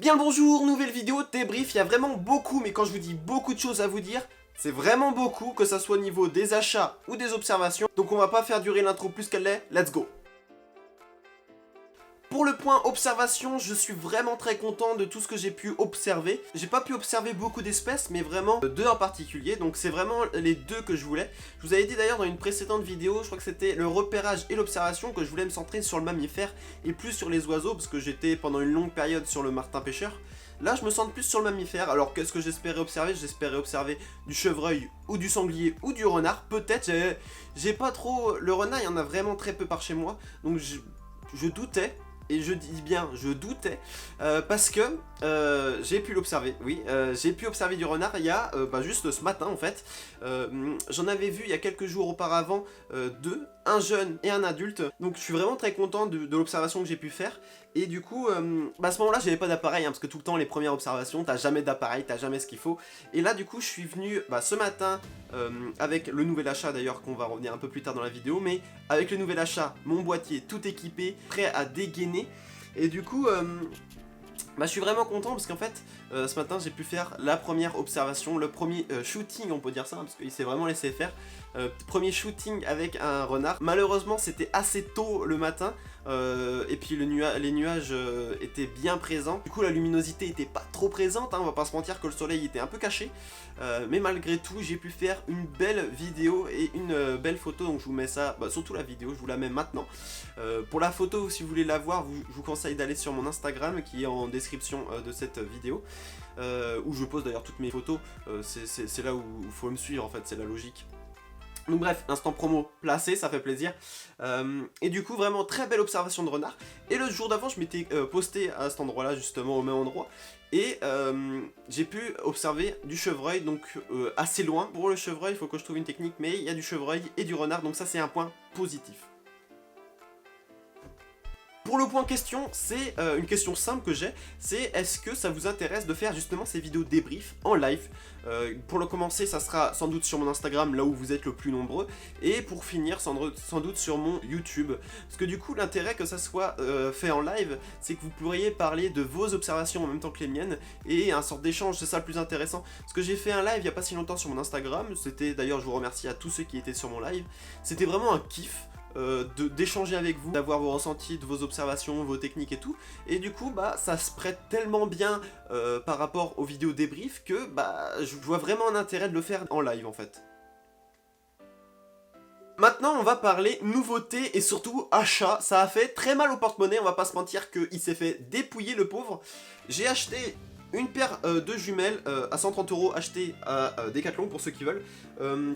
Bien le bonjour, nouvelle vidéo débrief, il y a vraiment beaucoup, mais quand je vous dis beaucoup de choses à vous dire, c'est vraiment beaucoup, que ça soit au niveau des achats ou des observations, donc on va pas faire durer l'intro plus qu'elle l'est, let's go. Pour le point observation, je suis vraiment très content de tout ce que j'ai pu observer. J'ai pas pu observer beaucoup d'espèces, mais vraiment deux en particulier, donc c'est vraiment les deux que je voulais. Je vous avais dit d'ailleurs dans une précédente vidéo, je crois que c'était le repérage et l'observation, que je voulais me centrer sur le mammifère et plus sur les oiseaux, parce que j'étais pendant une longue période sur le martin pêcheur. Là, je me centre plus sur le mammifère. Alors, qu'est-ce que j'espérais observer? J'espérais observer du chevreuil ou du sanglier ou du renard. Peut-être, j'ai pas trop... Le renard, il y en a vraiment très peu par chez moi, donc je doutais. Et je dis bien, je doutais, parce que j'ai pu l'observer, oui, j'ai pu observer du renard il y a, juste ce matin en fait. J'en avais vu il y a quelques jours auparavant deux, un jeune et un adulte, donc je suis vraiment très content de l'observation que j'ai pu faire. Et du coup, à ce moment-là, j'avais pas d'appareil, parce que tout le temps, les premières observations, t'as jamais d'appareil, t'as jamais ce qu'il faut. Et là, du coup, je suis venu ce matin, avec le nouvel achat d'ailleurs, qu'on va revenir un peu plus tard dans la vidéo, mais avec le nouvel achat, mon boîtier tout équipé, prêt à dégainer. Et du coup, je suis vraiment content parce qu'en fait, ce matin, j'ai pu faire la première observation, le premier shooting, on peut dire ça, parce qu'il s'est vraiment laissé faire. Premier shooting avec un renard. Malheureusement, c'était assez tôt le matin. Et puis les nuages étaient bien présents. Du coup la luminosité était pas trop présente, on va pas se mentir que le soleil était un peu caché. Mais malgré tout j'ai pu faire une belle vidéo et une belle photo. Donc je vous mets ça, surtout la vidéo, je vous la mets maintenant. Pour la photo, si vous voulez la voir, je vous conseille d'aller sur mon Instagram qui est en description de cette vidéo. Où je pose d'ailleurs toutes mes photos. C'est là où il faut me suivre en fait, c'est la logique. Donc bref, instant promo placé, ça fait plaisir. Et du coup, vraiment très belle observation de renard. Et le jour d'avant, je m'étais posté à cet endroit-là, justement au même endroit. Et j'ai pu observer du chevreuil, donc assez loin. Pour le chevreuil, il faut que je trouve une technique, mais il y a du chevreuil et du renard, donc ça c'est un point positif. Pour le point question, c'est une question simple que j'ai, c'est est-ce que ça vous intéresse de faire justement ces vidéos débrief en live? Pour le commencer, ça sera sans doute sur mon Instagram, là où vous êtes le plus nombreux, et pour finir, sans doute sur mon YouTube. Parce que du coup, l'intérêt que ça soit fait en live, c'est que vous pourriez parler de vos observations en même temps que les miennes, et un sorte d'échange, c'est ça le plus intéressant. Parce que j'ai fait un live il n'y a pas si longtemps sur mon Instagram, c'était d'ailleurs, je vous remercie à tous ceux qui étaient sur mon live, c'était vraiment un kiff. D'échanger avec vous, d'avoir vos ressentis, de vos observations, vos techniques et tout. Et du coup, ça se prête tellement bien par rapport aux vidéos débrief que je vois vraiment un intérêt de le faire en live en fait. Maintenant, on va parler nouveautés et surtout achats. Ça a fait très mal au porte-monnaie, on va pas se mentir qu'il s'est fait dépouiller le pauvre. J'ai acheté une paire de jumelles à 130 € achetées à Decathlon pour ceux qui veulent.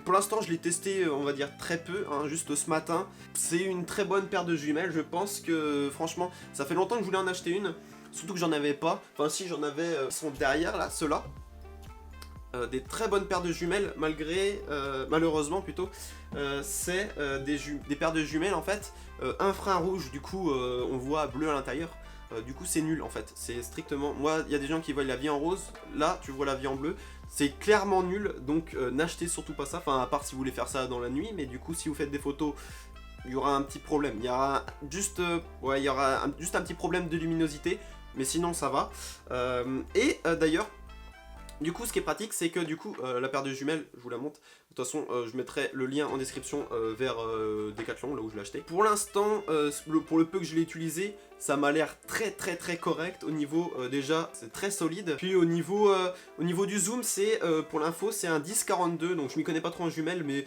Pour l'instant je l'ai testé on va dire très peu, juste ce matin. C'est une très bonne paire de jumelles, je pense que franchement ça fait longtemps que je voulais en acheter une. Surtout que j'en avais pas, enfin si j'en avais, ils sont derrière là, ceux-là. Des très bonnes paires de jumelles malheureusement plutôt, c'est des paires de jumelles en fait, infrarouge, du coup on voit bleu à l'intérieur. Du coup c'est nul en fait, c'est strictement... Moi il y a des gens qui voient la vie en rose, là tu vois la vie en bleu, c'est clairement nul, donc n'achetez surtout pas ça, enfin à part si vous voulez faire ça dans la nuit, mais du coup si vous faites des photos, il y aura un petit problème, il y aura juste, juste un petit problème de luminosité, mais sinon ça va. D'ailleurs, du coup ce qui est pratique c'est que du coup la paire de jumelles, je vous la montre, de toute façon je mettrai le lien en description vers Decathlon, là où je l'ai acheté. Pour l'instant, pour le peu que je l'ai utilisé, ça m'a l'air très correct au niveau, déjà c'est très solide. Puis au niveau du zoom, c'est pour l'info c'est un 10-42, donc je m'y connais pas trop en jumelles mais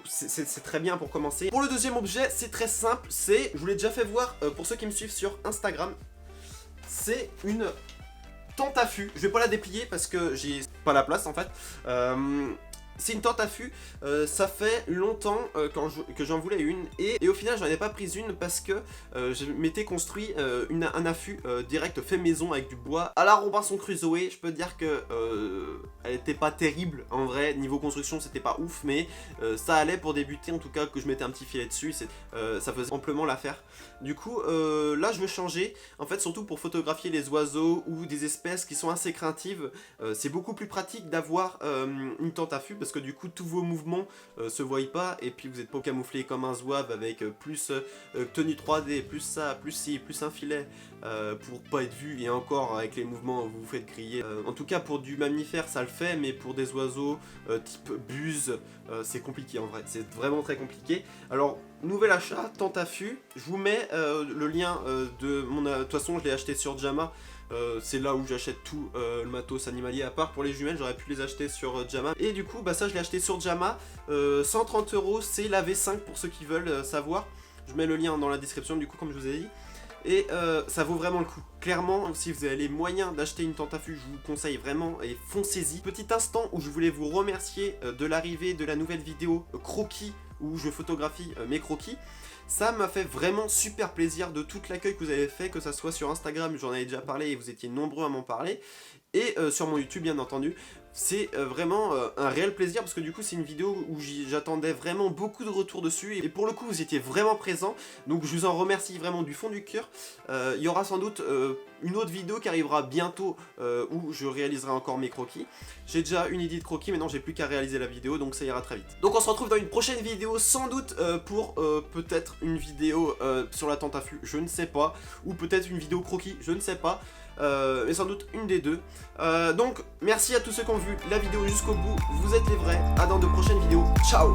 c'est très bien pour commencer. Pour le deuxième objet, c'est très simple, je vous l'ai déjà fait voir pour ceux qui me suivent sur Instagram, c'est une tente à fût. Je vais pas la déplier parce que j'ai pas la place en fait. C'est une tente à fût, ça fait longtemps que j'en voulais une et au final j'en ai pas pris une parce que je m'étais construit un affût direct fait maison avec du bois à la Robinson Crusoe. Je peux dire que elle était pas terrible en vrai, niveau construction c'était pas ouf, mais ça allait pour débuter, en tout cas que je mettais un petit filet dessus, ça faisait amplement l'affaire. Du coup là je veux changer, en fait surtout pour photographier les oiseaux ou des espèces qui sont assez craintives, c'est beaucoup plus pratique d'avoir une tente à fût parce que du coup tous vos mouvements se voient pas, et puis vous n'êtes pas camouflé comme un zouave avec plus tenue 3D, plus ça, plus ci, plus un filet pour pas être vu, et encore avec les mouvements vous vous faites griller. En tout cas pour du mammifère ça le fait, mais pour des oiseaux type buse c'est compliqué en vrai, c'est vraiment très compliqué. Alors nouvel achat, Tentafu, je vous mets le lien de mon... De toute façon je l'ai acheté sur Jama. C'est là où j'achète tout le matos animalier, à part pour les jumelles, j'aurais pu les acheter sur Jama. Et du coup, bah ça je l'ai acheté sur Jama, 130 €, c'est la V5 pour ceux qui veulent savoir. Je mets le lien dans la description du coup comme je vous ai dit. Et ça vaut vraiment le coup. Clairement, si vous avez les moyens d'acheter une Tentafu, je vous conseille vraiment et foncez-y. Petit instant où je voulais vous remercier de l'arrivée de la nouvelle vidéo croquis, où je photographie mes croquis. Ça m'a fait vraiment super plaisir de tout l'accueil que vous avez fait, que ça soit sur Instagram, j'en avais déjà parlé et vous étiez nombreux à m'en parler, et sur mon YouTube bien entendu. C'est vraiment un réel plaisir, parce que du coup c'est une vidéo où j'attendais vraiment beaucoup de retours dessus, et pour le coup vous étiez vraiment présents, donc je vous en remercie vraiment du fond du cœur. Il y aura sans doute une autre vidéo qui arrivera bientôt où je réaliserai encore mes croquis. J'ai déjà une idée de croquis, maintenant j'ai plus qu'à réaliser la vidéo, donc ça ira très vite. Donc on se retrouve dans une prochaine vidéo, sans doute pour peut-être une vidéo sur la Tentafu, je ne sais pas, ou peut-être une vidéo croquis, je ne sais pas. Mais sans doute une des deux. Donc merci à tous ceux qui ont vu la vidéo jusqu'au bout, vous êtes les vrais, à dans de prochaines vidéos, ciao.